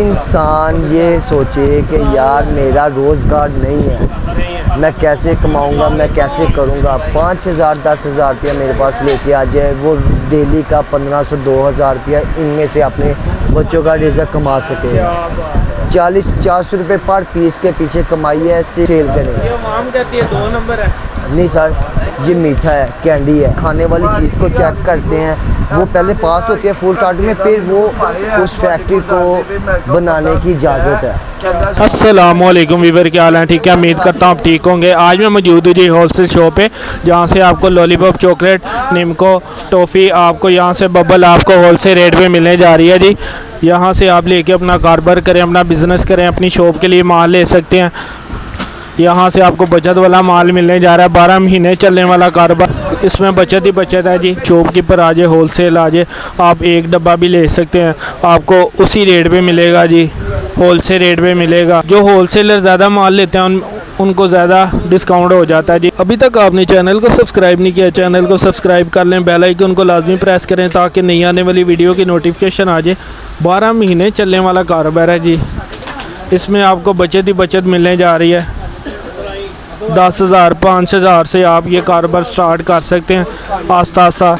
इंसान ये सोचे कि यार मेरा रोज़गार नहीं है, मैं कैसे कमाऊंगा, मैं कैसे करूंगा, 5,000 10,000 रुपया मेरे पास लेके आ जाए, वो डेली का 1500 2,000 रुपया इनमें से अपने बच्चों का रिज़्क कमा सके। 40-400 रुपये पर पीस के पीछे कमाई है, सेल करें। ये माम कहती है 2 नंबर है। नहीं सर, ये मीठा है, कैंडी है। खाने वाली चीज़ को चेक करते हैं, वो पहले पास होती है फूड कार्ट में, फिर वो उस फैक्ट्री को बनाने की इजाज़त है। अस्सलामुअलैकुम वीवर, क्या हाल है? ठीक है, उम्मीद करता हूँ आप ठीक होंगे। आज मैं मौजूद हूँ जी होलसेल शॉप पे, जहाँ से आपको लॉलीपॉप, चॉकलेट, निम्को, टॉफ़ी, आपको यहाँ से बबल आपको होलसेल रेट पे मिलने जा रही है जी। यहाँ से आप लेके अपना कारोबार करें, अपना बिज़नेस करें, अपनी शॉप के लिए माल ले सकते हैं। यहाँ से आपको बचत वाला माल मिलने जा रहा है, 12 महीने चलने वाला कारोबार, इसमें बचत ही बचत है जी। शॉपकीपर आ जाए, होलसेल आ जाए, आप एक डब्बा भी ले सकते हैं, आपको उसी रेट पे मिलेगा जी, होलसेल रेट पे मिलेगा। जो होलसेलर ज़्यादा माल लेते हैं उनको ज़्यादा डिस्काउंट हो जाता है जी। अभी तक आपने चैनल को सब्सक्राइब नहीं किया, चैनल को सब्सक्राइब कर लें, बेल आइकन को लाजमी प्रेस करें ताकि नई आने वाली वीडियो की नोटिफिकेशन आ जाए। 12 महीने चलने वाला कारोबार है जी, इसमें आपको बचत ही बचत मिलने जा रही है। 10,000 5,000 से आप ये कारोबार स्टार्ट कर सकते हैं, आस्ता आस्ता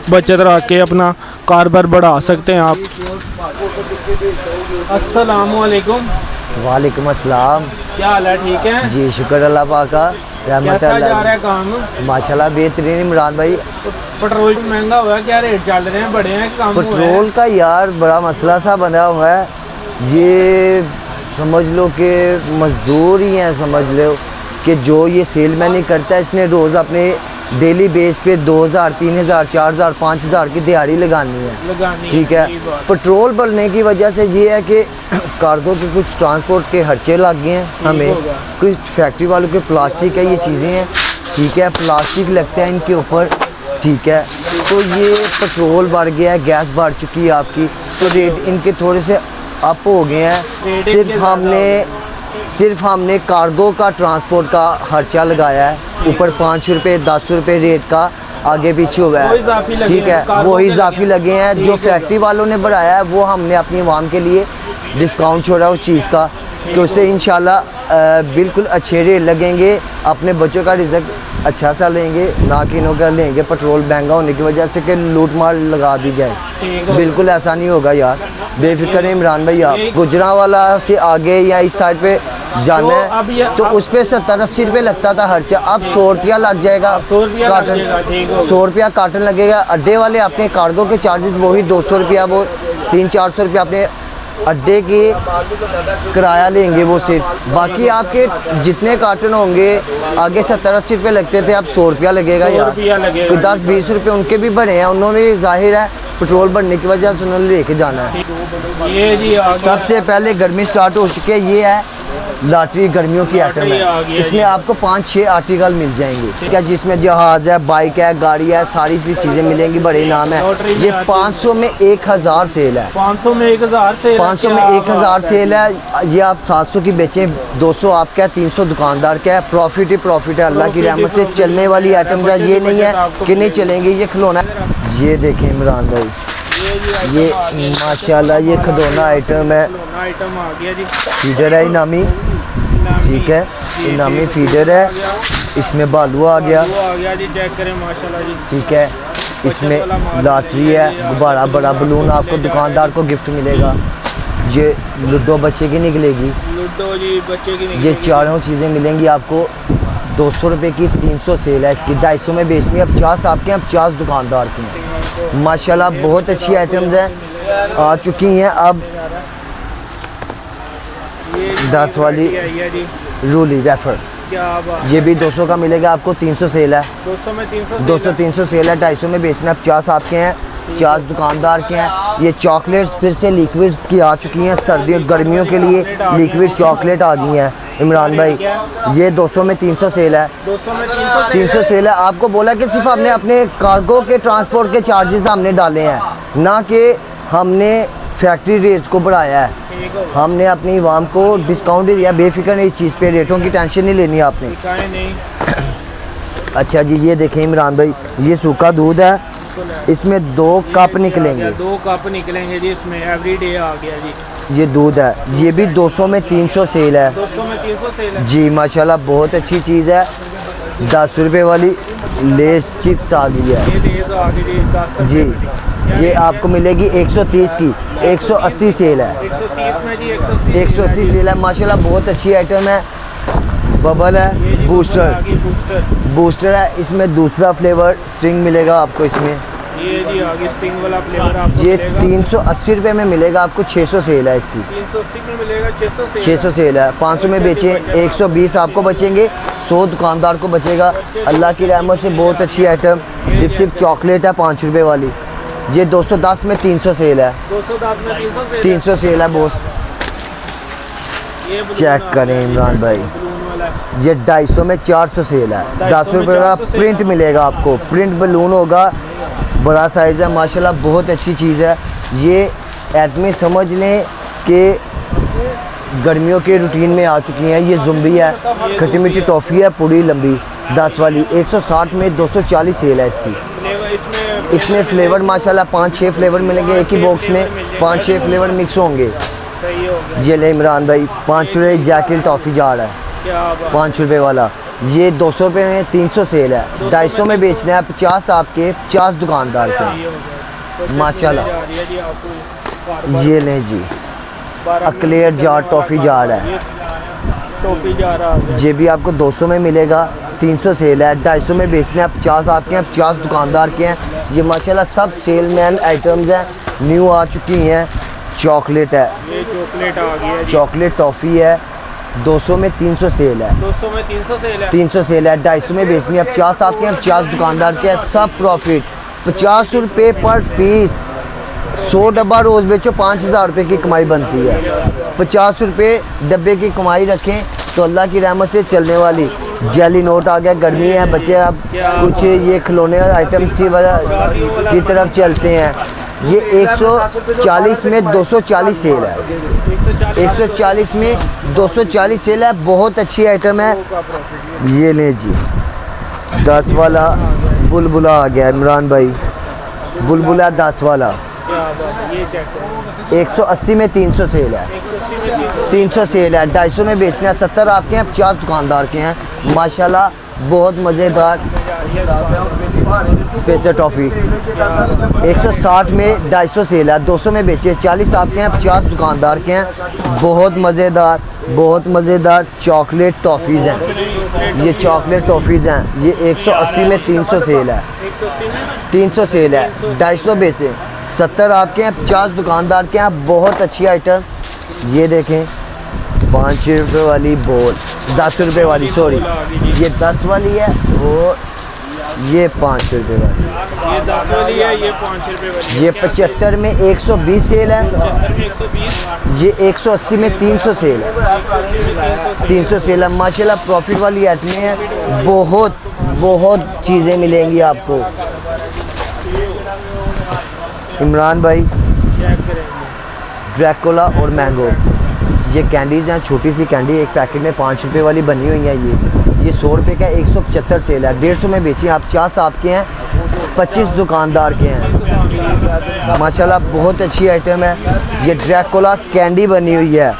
बचत रख के अपना कारोबार बढ़ा सकते हैं आप। अस्सलामुअलैकुम। वालेकुम अस्सलाम। क्या हाल है? ठीक है जी, शुक्र अल्लाह पाक का, रहमत कैसा जा रहा अल्लाह। है काम? माशाल्लाह बेहतरीन इमरान भाई। पेट्रोल महंगा हुआ है, क्या रेट चल रहे हैं? बड़े हैं कम हुए हैं? पेट्रोल का यार बड़ा मसला सा बना हुआ है, ये समझ लो कि मजदूर ही हैं, समझ लो कि जो ये सेलमैन ही करता है, इसने रोज़ अपने डेली बेस पे 2,000 3,000 4,000 5,000 की दिहाड़ी लगानी है, ठीक है। पेट्रोल बढ़ने की वजह से ये है कि कार्गो के कुछ ट्रांसपोर्ट के खर्चे लग गए हैं हमें, कुछ फैक्ट्री वालों के प्लास्टिक है, ये चीज़ें हैं, ठीक है, प्लास्टिक लगता है इनके ऊपर, ठीक है। तो ये पेट्रोल बढ़ गया है, गैस बढ़ चुकी है आपकी, तो रेट इनके थोड़े से अप हो गए हैं। सिर्फ हमने कार्गो का ट्रांसपोर्ट का खर्चा लगाया है, ऊपर 5 रुपये 10 रुपये रेट का आगे पीछे हुआ है, ठीक है, वो इजाफी लगे हैं। जो फैक्ट्री वालों ने बढ़ाया है वो हमने अपनी आवाम के लिए डिस्काउंट छोड़ा उस चीज़ का, कि उससे इंशाल्लाह बिल्कुल अच्छे रेट लगेंगे, अपने बच्चों का रिज़्क अच्छा सा लेंगे, ना कि इन्हों का लेंगे पेट्रोल महंगा होने की वजह से कि लूट मार लगा दी जाए। बिल्कुल ऐसा नहीं होगा यार, बेफिक्र है इमरान भाई। आप गुजरांवाला से आगे या इस साइड पे जाना है तो उस पर 70-80 रुपये लगता था खर्चा, अब 100 रुपया लग जाएगा कार्टन, 100 रुपया कार्टन लगेगा। अड्डे वाले अपने कार्गो के चार्जेस वही 200 रुपया, वो 300-400 रुपया अपने अड्डे के किराया लेंगे वो सिर्फ, बाकी आपके जितने कार्टन होंगे आगे 70-80 रुपये लगते थे, अब 100 रुपया लगेगा यार। कोई 10-20 रुपये उनके भी बढ़े हैं, उन्होंने जाहिर है पेट्रोल बढ़ने की वजह से उन्होंने लेके जाना है। ये जी सबसे पहले गर्मी स्टार्ट हो चुकी है, ये है लॉटरी, गर्मियों की आइटम है, इसमें आपको 5-6 आर्टिकल मिल जाएंगे, ठीक है, जिसमें जहाज है, बाइक है, गाड़ी है, सारी सी चीज़ें मिलेंगी, बड़े नाम है। ये 500 में 1,000 सेल है, 500 में 1,000 सेल, 500 में 1,000 सेल है। ये आप 700 की बेचें, 200 आपका है, 300 दुकानदार का है, प्रॉफिट ही प्रॉफिट है, अल्लाह की रहमत से चलने वाली आइटम है, ये नहीं है कि नहीं चलेंगे, ये खिलौना। ये देखें इमरान भाई, ये माशाल्लाह ये खिलौना आइटम है, फीडर है इनामी, ठीक है, इनामी फीडर है, इसमें बालू आ गया जी, चेक करें माशाल्लाह जी, ठीक है, इसमें लॉटरी है, गुब्बारा, बड़ा बलून आपको दुकानदार को गिफ्ट मिलेगा। ये लूडो बच्चे की निकलेगी, लूडो जी बच्चे की निकलेगी। ये चारों चीज़ें मिलेंगी आपको। 200 रुपये की 300 सेल है इसकी, 250 में बेचनी है। 50 आपके हैं, 50 दुकानदार के हैं। माशाल्लाह बहुत अच्छी आइटम्स हैं आ चुकी हैं। अब 10 वाली रूली वेफर, ये भी 200 का मिलेगा आपको, 300 सेल है, 200-300 सेल है, 250 में बेचना है। 50 आपके हैं, 50 दुकानदार के हैं। ये चॉकलेट्स फिर से लिक्विड्स की आ चुकी हैं, सर्दियों गर्मियों के लिए लिक्विड चॉकलेट आ गई हैं इमरान भाई। ये 200 में 300 सेल है, 300 सेल है। आपको बोला कि सिर्फ हमने अपने कार्गो के ट्रांसपोर्ट के चार्जेस हमने डाले हैं, ना कि हमने फैक्ट्री रेट को बढ़ाया है, हमने अपनी आवाम को डिस्काउंट दिया। बेफिक्र नहीं, इस चीज़ पे रेटों की टेंशन नहीं लेनी आपने। अच्छा जी, ये देखें इमरान भाई, ये सूखा दूध है, इसमें 2 कप निकलेंगे, 2 कप निकलेंगे जी, इसमें एवरीडे आ गया जी। ये दूध है, ये भी 200 में 300 सेल है 200 में 300 सेल है। जी माशाल्लाह, बहुत अच्छी चीज़ है। 10 रुपये वाली लेस चिप्स आ गई है ये लेज आ गई जी 10 रुपए जी। की। ये आपको मिलेगी 130 की, 180 सेल है, 130 में जी 180 180 सेल है माशाल्लाह, बहुत अच्छी आइटम है। बबल ये है, जी बूस्टर बूस्टर बूस्टर है, इसमें दूसरा फ्लेवर स्ट्रिंग मिलेगा आपको इसमें। ये जी आगे स्टिंग वाला फ्लेवर आपको ये मिलेगा। 380 रुपये में मिलेगा आपको, 600 सेल है इसकी, 380 में मिलेगा 600 सेल 600 सेल है। 500 में बेचें 120 आपको बचेंगे, 100 दुकानदार को बचेगा। अल्लाह की रहमत से बहुत अच्छी आइटम। लिपस्टिक चॉकलेट है 5 रुपये वाली, ये 210 में 300 सेल है, 210 में 300 सेल 300 सेल है बॉस। ये बलून चेक आ करें गया, इमरान भाई, बलून वाला है। ये 250 में 400 सेल है, 10 रुपये का 400 सेल प्रिंट है। मिलेगा आपको, प्रिंट बलून होगा, बड़ा साइज़ है माशाल्लाह, बहुत अच्छी चीज़ है। ये आदमी समझ लें कि गर्मियों के रूटीन में आ चुकी हैं। ये जुम्बी है, खट्टी मीठी टॉफ़ी है पूरी लंबी 10 वाली, 160 में 240 सेल है इसकी। फ्लेवर इसमें फ्लेवर माशाल्लाह 5-6 फ्लेवर मिलेंगे एक ही बॉक्स में, 5-6 फ्लेवर मिक्स होंगे। सही हो गया। ये ले इमरान भाई, 5 रुपये जैकेट टॉफ़ी जा रहा है, क्या बात 5 रुपये वाला। ये 200 रुपये में 300 सेल है, 250 में बेचना है, 50 आपके, 50 दुकानदार के। सही हो गया। तो माशाल्लाह। जा रही है जी आपको ये लें जी, 12 अक्लेयर जार टॉफ़ी जार है, ये टॉफी जा रहा है। ये भी आपको 200 में मिलेगा, 300 सेल है, 250 में बेचना है, 50 आपके हैं, 50 दुकानदार के हैं। ये माशाल्लाह सब सेलमैन आइटम्स हैं, न्यू आ चुकी हैं। चॉकलेट है, ये चॉकलेट आ गई है जी। चॉकलेट टॉफ़ी है, 200 में 300 सेल है, 200 में 300 सेल है। 300 सेल है, 250 में बेचनी है, 50 आपके हैं, 50 दुकानदार के हैं, सब प्रॉफिट। 50 रुपये पर पीस, 100 डब्बा रोज़ बेचो, 5000 रुपये की कमाई बनती है। 50 रुपये डब्बे की कमाई रखें तो अल्लाह की रहमत से चलने वाली। जेली नोट आ गया, गर्मी है, बच्चे अब कुछ ये खिलौने आइटम्स की वजह की तरफ चलते हैं। ये 140 में 240 सेल है, 140 में 240 सेल है, बहुत अच्छी आइटम है। ये ले जी, 10 वाला बुलबुला आ गया इमरान भाई, बुलबुला 10 वाला, क्या बात है, ये चेक करो। 180 में 300 सेल है, 180 में 300 सेल है, 250 में बेचना है, 70 आपके हैं, 50 दुकानदार के हैं। माशाल्लाह बहुत मज़ेदार स्पेशल टॉफ़ी। 160 में 250 सेल है, 200 में बेचे, 40 आपके हैं, 50 दुकानदार के हैं। बहुत मज़ेदार चॉकलेट टॉफ़ीज़ हैं, ये चॉकलेट टॉफ़ीज़ हैं। ये 180 में 300 सेल है, 180 में 300 सेल है, 250 बेचे, 70 आपके हैं, 50 दुकानदार के हैं। बहुत अच्छी आइटम। ये देखें 5 रुपये वाली बॉल, 10 रुपये वाली, सॉरी ये 10 वाली है, वो ये 5 रुपये वाली, ये 10 वाली है, ये 5 रुपए वाली। ये 75 में 120 सेल है, 75 में 120, ये 180 में 300 सेल है, 180 में 300 सेल है। माशाल्लाह प्रॉफिट वाली आइटमें हैं, बहुत चीज़ें मिलेंगी आपको। इमरान भाई, चेक करेंगे। ड्रैकुला और मैंगो, ये कैंडीज़ हैं, छोटी सी कैंडी, एक पैकेट में 5 रुपये वाली बनी हुई है। ये 100 रुपये का 175 सेल है, 150 में बेचिए आप, 50 आपके हैं, 25 दुकानदार के हैं। माशाल्लाह बहुत अच्छी आइटम है। ये ड्रैकुला कैंडी बनी हुई है,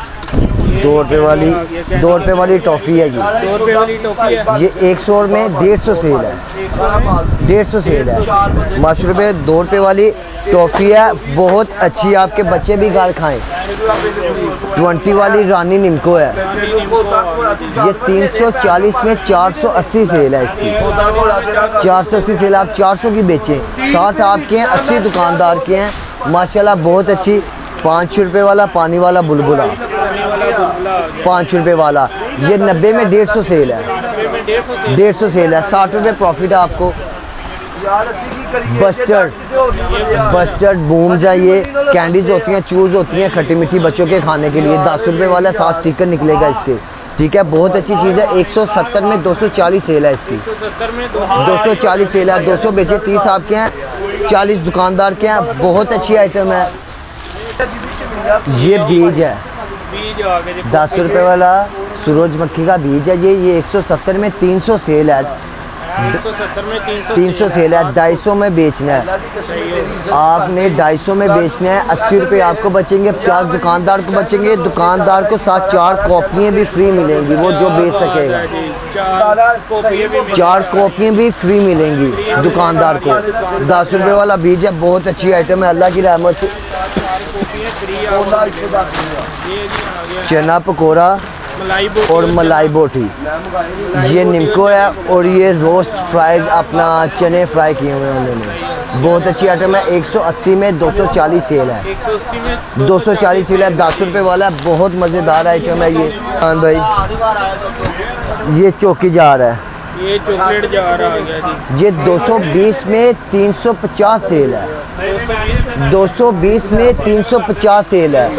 2 रुपये वाली टॉफ़ी है। 2 रुपए वाली टॉफी है। ये 100 में 150 सेल है, 150 सेल है। माशाल्लाह 2 रुपये वाली टॉफ़ी है, बहुत अच्छी, आपके बच्चे भी घर खाएं। 20 वाली रानी निम्को है, ये 340 में 480 सेल है इसकी, 480 सेल, आप 400 की बेचें, 60 आपके हैं, 80 दुकानदार के हैं। माशाल्लाह बहुत अच्छी। 5 रुपये वाला पानी वाला बुलबुला, 5 रुपये वाला, ये 90 में 150 सेल है, 150 सेल है, 60 रुपये प्रॉफिट है आपको। बस्टर्ड बूम्स है, ये कैंडीज होती हैं, चूज़ होती हैं, खट्टी मीठी बच्चों के खाने के लिए। 10 रुपये वाला 7 स्टिकर निकलेगा इसके, ठीक है, बहुत अच्छी चीज़ है। 170 में 240 सेल है इसकी, 240 सेल है, 200 बेचे, 30 आपके हैं, 40 दुकानदार के हैं। बहुत अच्छी आइटम है। ये बीज है, 10 रुपये वाला सूरजमुखी का बीज है, ये 170 में 300 सेल है, 370 में 300 सेल है, 250 में बेचना है आपने, 250 में बेचना है। 80 रुपये आपको बचेंगे, 50 दुकानदार को बचेंगे। दुकानदार को साथ 4 कॉपियाँ भी फ्री मिलेंगी, वो जो बेच सकेगा 4 कॉपियाँ भी फ्री मिलेंगी दुकानदार को। 10 रुपये वाला बीज है, बहुत अच्छी आइटम है अल्लाह की रहमत से। चना पकौड़ा और मलाई बोटी, ये निम्को है और ये रोस्ट फ्राइड अपना चने फ्राई किए हुए हैं उन्होंने, बहुत अच्छी आइटम है। 180 में 240 सेल है, 240 सेल है, 10 रुपये वाला है, बहुत मज़ेदार आइटम है ये। हाँ भाई, ये चौकी जार है, ये चॉकलेट जार आ गया जी, ये 220 में 350 सेल है, 220 में 350 सेल है।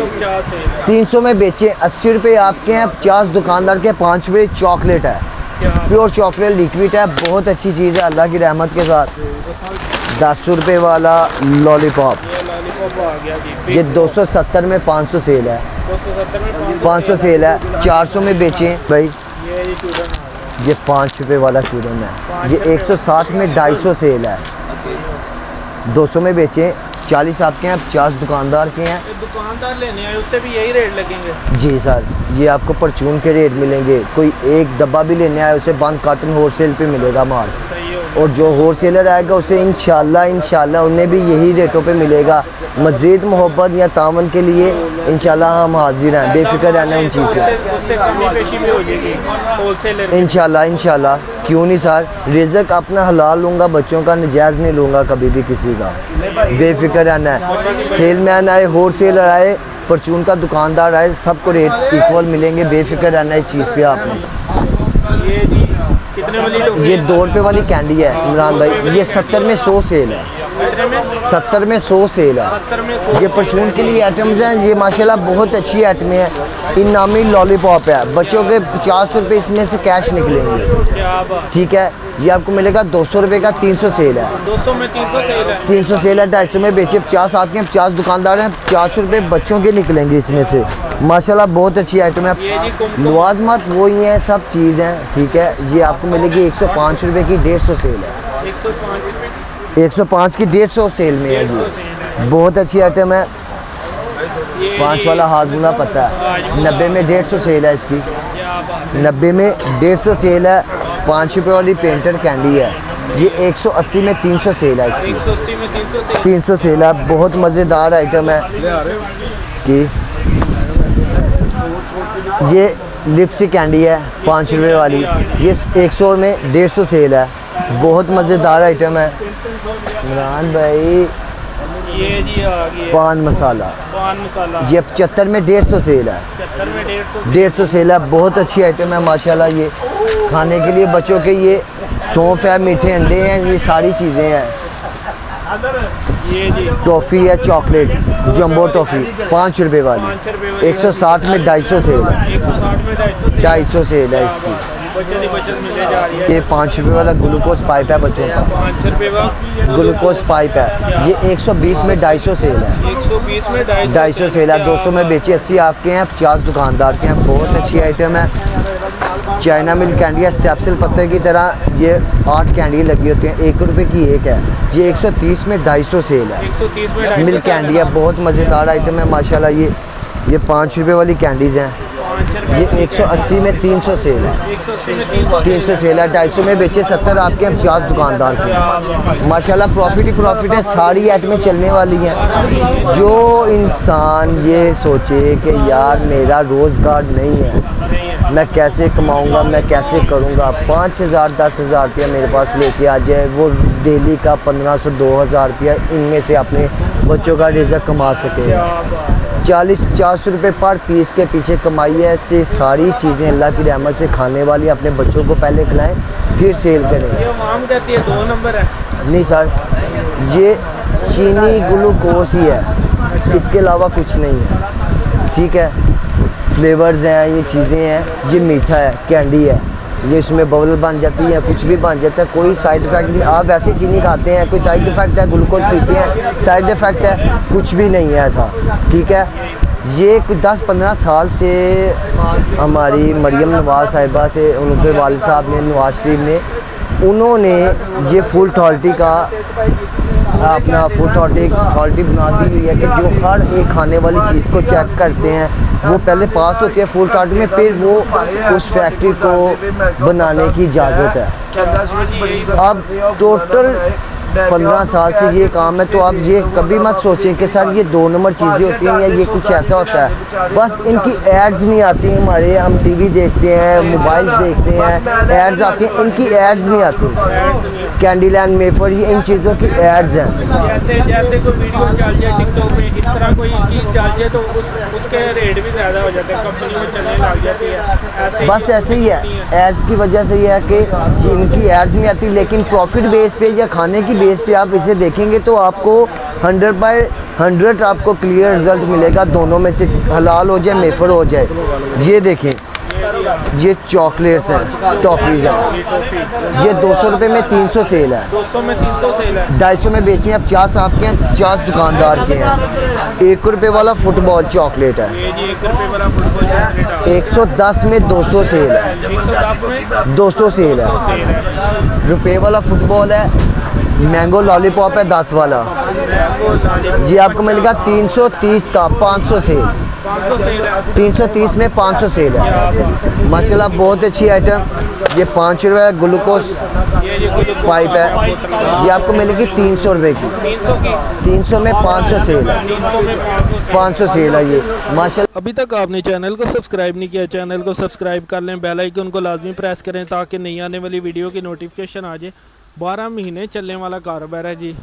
300 में बेचे, 80 रुपये आपके हैं, 50 दुकानदार के, 5 रुपये चॉकलेट है, प्योर चॉकलेट लिक्विड है, बहुत अच्छी चीज़ है अल्लाह की रहमत के साथ। 10 रुपये वाला लॉलीपॉप, आ गया जी, ये 270 में 500 सेल है, 500 सेल है, 400 में बेचें भाई। ये 5 रुपये वाला चूरन है, ये 160 में 250 सेल है, 200 में बेचें। 40 आपके हैं, 50 दुकानदार के हैं। दुकानदार लेने आए उससे भी यही रेट लगेंगे जी सर, ये आपको परचून के रेट मिलेंगे। कोई एक डब्बा भी लेने आए उसे बंद कार्टन होलसेल पे मिलेगा माल, और जो होलसेलर आएगा उसे इंशाल्लाह उन्हें भी यही रेटों पे मिलेगा। मज़ीद मोहब्बत या तावन के लिए इंशाल्लाह हम हाजिर हैं, बेफिक्र रहना उन चीज़ से। इंशाल्लाह क्यों नहीं सर, रिज़्क अपना हलाल लूँगा, बच्चों का नजायज़ नहीं लूँगा कभी भी किसी का, बेफिक्र रहना है। सेलमैन आए, होलसेलर आए, परचून का दुकानदार आए, सबको रेट इक्वल मिलेंगे, बेफिक्र रहना इस चीज़ पे आपने। ये 2 रुपये वाली कैंडी है इमरान भाई, ये 70 में 100 सेल है, 70 में 100 सेल है। ये परचून के लिए आइटम्स हैं, ये माशाल्लाह बहुत अच्छी आइटमें हैं। इनामी लॉलीपॉप है, बच्चों के 50 रुपये इसमें से कैश निकलेंगे, ठीक है। ये आपको मिलेगा 200 रुपये का, 300 सेल है, 200 में 300 सेल है, 300 सेल है। 250 में बेचे, 50 आपके हैं, 50 दुकानदार हैं, 50 रुपये बच्चों के निकलेंगे इसमें से। माशाल्लाह बहुत अच्छी आइटम है। लवाजमत वो ही है, सब चीज़ हैं, ठीक है। ये आपको मिलेगी 105 रुपये की, 150 सेल है, 105 की 150 सेल में है। ये बहुत अच्छी आइटम है। 5 वाला हाजमुला पता है, 90 में 150 सेल है इसकी, 90 में 150 सेल है। 5 रुपये वाली पेंटर कैंडी है, ये 180 में 300 सेल है इसकी, 300 सेल है। बहुत मज़ेदार आइटम है कि ये लिपस्टिक कैंडी है 5 रुपये वाली, ये 100 में 150 सेल है, बहुत मज़ेदार आइटम है। इमरान भाई ये जी आ गया पान मसाला, ये 75 में 150 सेल है, 150 सेल है, बहुत अच्छी आइटम है माशाल्लाह। ये खाने के लिए बच्चों के, ये सौंफ है, मीठे अंडे हैं, ये सारी चीज़ें हैं। ये जी टॉफ़ी है, चॉकलेट जंबो टॉफ़ी 5 रुपये वाली, 160 में 250 सेल है, 250 सेल है इसकी। ये 5 रुपये वाला ग्लूकोज पाइप है बच्चों का, 5 रुपये का ग्लूकोज पाइप है, ये 120 में 250 सेल है, 120 में 250 सेल है। 200 में बेचे, 80 आपके हैं, 50 दुकानदार के हैं, बहुत अच्छी आइटम है। चाइना मिल्क कैंडी है, स्टेप्सिल पत्ते की तरह, ये 8 कैंडी लगी होती हैं, 1 रुपये की एक है। ये 130 में 250 सेल है, 130 में 250 मिल्क कैंडी है, बहुत मज़ेदार आइटम है माशाल्लाह। ये 5 रुपये वाली कैंडीज़ हैं, ये 180 में 300 सेल है, 300 सेल है। 250 में बेचे, 70 आपके हैं, 50 दुकानदार के, माशाल्लाह प्रॉफिट ही प्रॉफिट है। सारी आइटमें चलने वाली हैं। जो इंसान ये सोचे कि यार मेरा रोज़गार नहीं है, मैं कैसे कमाऊंगा, मैं कैसे करूंगा, 5000 10,000 रुपया मेरे पास लेके आ जाए, वो डेली का 1500 2000 रुपया इनमें से अपने बच्चों का रिज़्क कमा सके। 40-50 रुपये पर पीस के पीछे कमाई है। से सारी चीज़ें अल्लाह की रहमत से खाने वाली, अपने बच्चों को पहले खिलाएं फिर सेल करें। ये माम कहती है 2 नंबर है, नहीं सर, ये चीनी ग्लूकोज ही है, इसके अलावा कुछ नहीं है, ठीक है। फ्लेवर्स हैं, ये चीज़ें हैं, ये मीठा है, कैंडी है, ये इसमें बबल बन जाती है, कुछ भी बन जाता है, कोई साइड इफ़ेक्ट नहीं। आप वैसे चीनी खाते हैं, कोई साइड इफ़ेक्ट है, ग्लूकोज पीते हैं, साइड इफ़ेक्ट है, कुछ भी नहीं है ऐसा, ठीक है। ये कुछ 10-15 साल से हमारी मरियम नवाज़ साहिबा से, उनके वालिद साहब ने, नवाज शरीफ ने उन्होंने ये फुल अथॉरिटी का अपना फूड अथॉरिटी बना दी हुई है कि जो हर एक खाने वाली चीज़ को चेक करते हैं, वो पहले पास होती है फूड अथॉरिटी में, फिर वो उस फैक्ट्री को बनाने की इजाज़त है। अब टोटल 15 साल से ये काम है, तो आप ये कभी मत सोचें कि सर ये 2 नंबर चीज़ें होती हैं या ये कुछ ऐसा होता है। बस इनकी एड्स नहीं आती हमारे, हम टीवी देखते हैं, मोबाइल देखते हैं, एड्स आती हैं, इनकी एड्स नहीं आती। कैंडीलैंड मेफर ये इन चीज़ों की एड्स हैं। जैसे कोई वीडियो चल जाए टिकटॉक पे, इस तरह कोई चीज़ चल जाए तो उसके रेट भी ज़्यादा हो जाते हैं, कंपनी में चलने लग जाती है। बस ऐसे ही है, एड्स की वजह से ये है कि इनकी एड्स नहीं आती, लेकिन प्रॉफिट बेस पे या खाने की बेस पे आप इसे देखेंगे तो आपको 100/100 आपको क्लियर रिजल्ट मिलेगा। दोनों में से हलाल हो जाए, मेफर हो जाए। ये देखें, ये चॉकलेट्स हैं, टॉफ़ीज़ हैं, ये 200 रुपये में 300 सेल है, 200 में 300 सेल है, 250 में बेची हैं। 50 आपके हैं, 50 दुकानदार के हैं। 1 रुपये वाला फुटबॉल चॉकलेट है, ये जी 1 रुपये वाला फुटबॉल चॉकलेट 110 में 200 सेल है, 110 में 200 सेल है। सेल है। रुपये वाला फुटबॉल है, मैंगो लॉलीपॉप है 10 वाला, जी आपको मिलेगा 330 का 500 सेल, 500 सेल है। 330 में 500 सेल है। माशाल्लाह बहुत अच्छी आइटम। ये 5 रुपये ग्लूकोज ये जी ग्लूकोज पाइप है, ये आपको मिलेगी 300 रुपये की, 300 की, 300 में 500 सेल है, 300 में 500 सेल है ये माशाल्लाह। अभी तक आपने चैनल को सब्सक्राइब नहीं किया, चैनल को सब्सक्राइब कर लें, बेल आइकन को लाजमी प्रेस करें ताकि नई आने वाली वीडियो की नोटिफिकेशन आ जाए। 12 महीने चलने वाला कारोबार है जी।